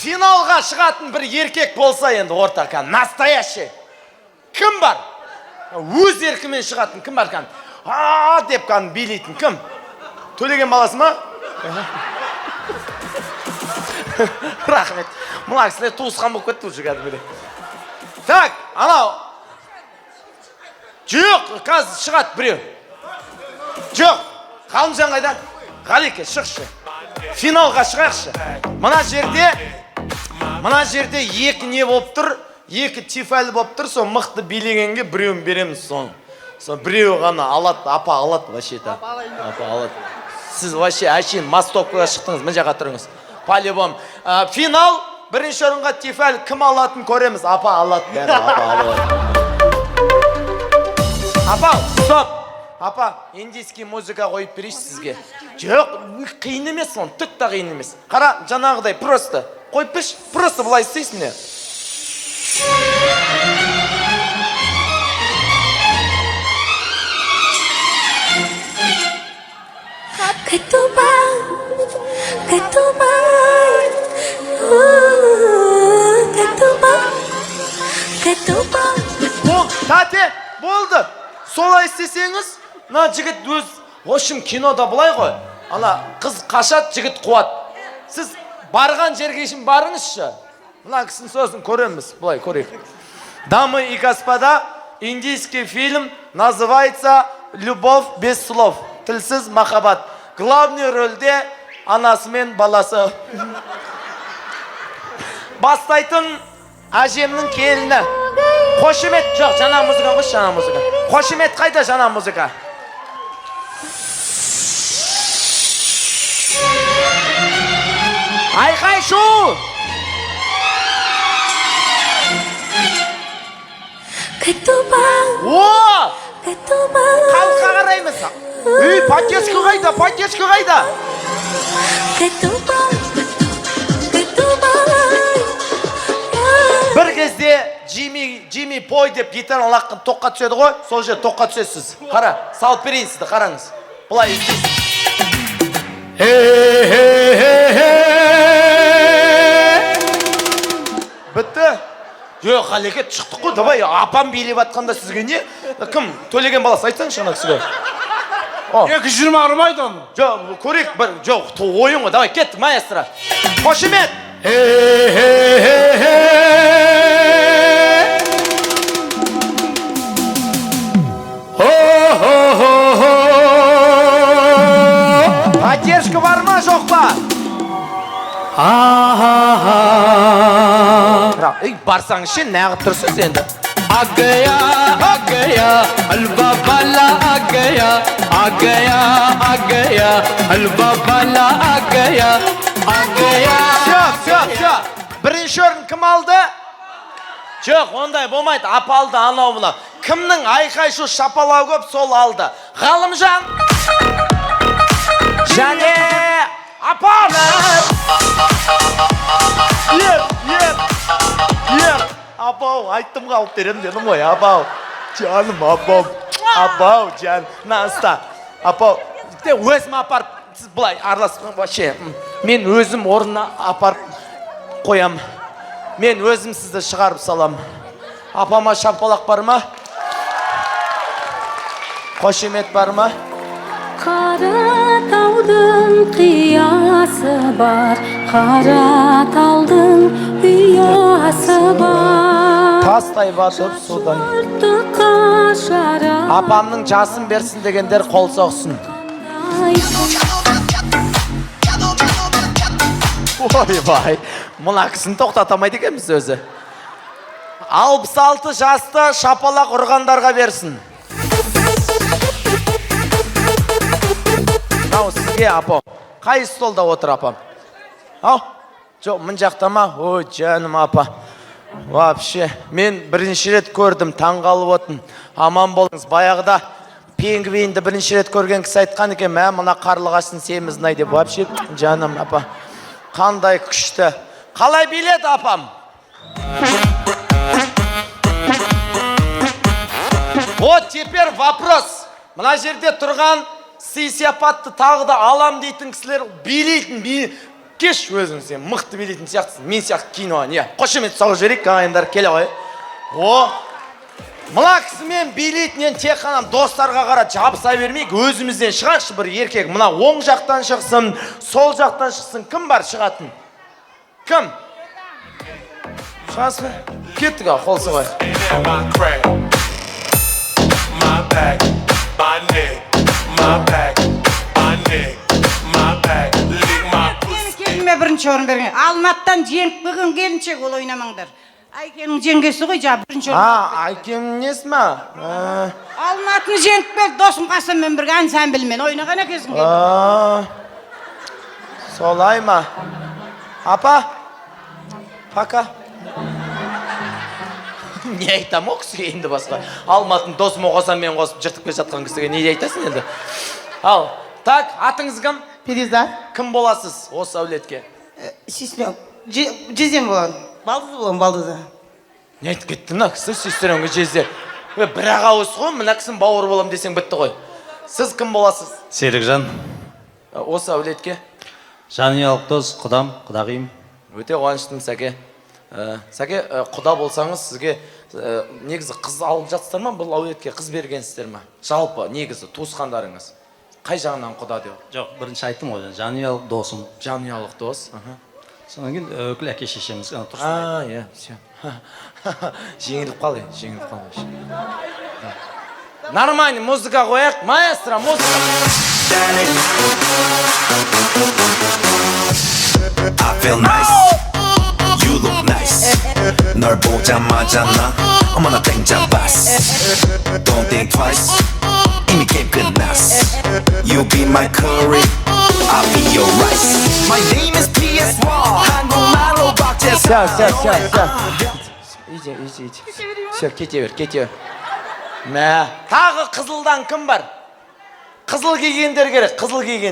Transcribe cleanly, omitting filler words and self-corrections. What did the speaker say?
финалға шығатын бір еркек болса енді орта настоящий. Кім бар? Өз еркімен шығатын кім бар кән? Деп кән билейтін кім? Төлеген баласы ма? Рахмет. Мұна кісілер туысқан болып кетті уже кәдімгідей. Так, анау. Жоқ, қазір шығады біреу. Жоқ, Ғалымжан қайда? Ғалеке, шықшы. Финалға шығайықшы. Мына жерде екі не болып тұр, екі тифәлі болып тұр, сол мықты билегенге біреуін береміз соны. Сол біреу ғана алады, апа алады вообще-то. Апа алады. Сіз вообще әшейін мастопкаға шықтыңыз, мына жаққа тұрыңыз. По-любому. Финал, бірінші орынға тифәл кім алатын көреміз? Апа алады, бәрі апа алады. Апа, стоп! Апа, индийский музыка қойып берейші сізге. Жоқ, қиын емес он, түк та қиын емес. Қара, жаңағыдай просто қойып берші, просто бұлай істейсің не? Тәте, болды. Солай істесеңіз, на жігіт өз, общем, кинода бұлай ғой. Ана қыз қашат, жігіт қуат. Сіз барған жерге шын барыңызшы. Мына кісінің сөзін көреміз, бұлай көрейік. Дамы и господа, индийский фильм называется «Любовь без слов». Тілсіз махаббат. Главный рөлде анасы мен баласы. Бастайтын әжемнің келіні. Қошемет жоқ, жаңа музыка қош, жаңа музыка. Қошемет қайда жаңа музыка? Айқай шу! О! Қалқа қараймыз. Патешкі қайда, патешкі қайда? Бір кезде Джимми Пой деп гитара лаққын тоққа түседі ғой, сол жер тоққа түсесіз. Қара, салып берейін сізді, қараңыз. Бұлай естейсіз. Бітті? Жоқ, Ғалеке шықтық қой, давай, апам билеп атқанда сізге не? Кім? Төлеген баласы, айтсаңшы ана кісіге. 220 армайды оны. Жоқ, көрейік бір, жоқ, ойын ғой, давай, кеттік, маэстро. Қошемет! Поддержка бар ма, жоқ па? Ей, барсаңызшы, нәғып тұрсыз енді. आ गया हलवा वाला आ गया हलवा वाला आ गया Все. Бірінші орын кім алды? Жоқ, ондай болмайды. Апа алды, анау мына. Кімнің айқай шу шапалау көп, сол алды. Ғалымжан. Және апам. Еп. Апау, айттым қалып берем дедім ғой, апау. Жаным, апау, жан. Наста. Апау, өзім апарып, сіз бұлай араласпын вообще. Мен өзім орнына апарып қоям. Мен өзім сізді шығарып салам. Апама шапалақ бар ма? Қошемет бар ма? Қара таудың қиясы бар, қара таудың ұясы бар. Тастай батып судан. Қашара. Апамның жасын берсін дегендер қол соқсын. Ой, мұна кісін тоқтатамайды екенбіз өзі. 66 жасты шапалақ ұрғандарға берсін. Нау сізге апам. Қай столда отыр апам? Ау? Жоқ, мұн жақта ма? Ой, жаным апа. Вообще, мен бірінші рет көрдім, таңғалып отын. Аман болыңыз, баяғыда пингвинді бірінші рет көрген кісі айтқан екен, мә, мұна қарлығасын семізін ай деп. Вообще, жаным апа. Қандай күшті. Қалай билет апам? Вот теперь вопрос. Мына жерде тұрған сый-сияпатты тағы да алам дейтін кісілер билейтін. кеш өзің сен мықты билейтін сияқтысың. Мен сияқты кино, не? Қошемет салып жіберейік, ағайындар келе ғой. О, мына кісімен билейтінен тек қана достарға қара жабыса бермейік, өзімізден шығайықшы бір еркек. Мына оң жақтан шықсын, сол жақтан шықсын. Кім бар шығатын? Кім? Шығасың ба? Кеттік ау, қол соғайық. My crack, my back, my neck, my back, my neck, my back, lick my pussy. Келінме бірінші орын берген. Алматтан жеңіп келген келіншек ол ойнамаңдар. Айкенің жеңгесі ғой жа бірінші орын. Айкенің несі ма? Алматыны жеңіп келді досым Қасыммен бірге ансамбльмен ойнаған екенсің. Солай ма? Апа? Пока. Не айтам о кісіге енді басқа? Алматын досым оғасам мен қосып жыртып келе жатқан кісіге не айтасың енді? Ал, так, атыңыз кім? Периза. Кім боласыз осы әулетке? Сестрем. Жездем болған. Балдызы болған, балдызы. Не айтып кетті мына кісі сестреңе жезде? Бір-ақ ауыз ғой, мына кісінің бауыр болам десең бітті ғой. Сіз кім боласыз? Серікжан, Осы әулетке? жанұялық дос, құдам, құдағиым. Өте қуаныштымын, Сәке. Сәке, құда болсаңыз сізге негізі қыз алып жатсыздар ма? Бұл әулетке қыз бергенсіздер ма? Жалпы негізі туысқандарыңыз. Қай жағынан құда деу? Жоқ, бірінші айттым ғой, жанұялық досым. Жанұялық дос. Содан кейін өкіл әке шешеміз тұрсын. Иә, все. Жеңіліп қалды, жеңіліп қалды. Нормально, музыка қояқ. Маэстро, музыка. I feel nice. You look nice. 널 보자마자 나 어머나 땡잡았어. Don't think twice. 이미 게임 끝났어. You be my curry. I'll be your rice. My name is PS1. 한국말로 박재상. 이제. Все, кете бер. Мә, тағы қызылдан кім бар? Қызыл кигендер керек, қызыл киген.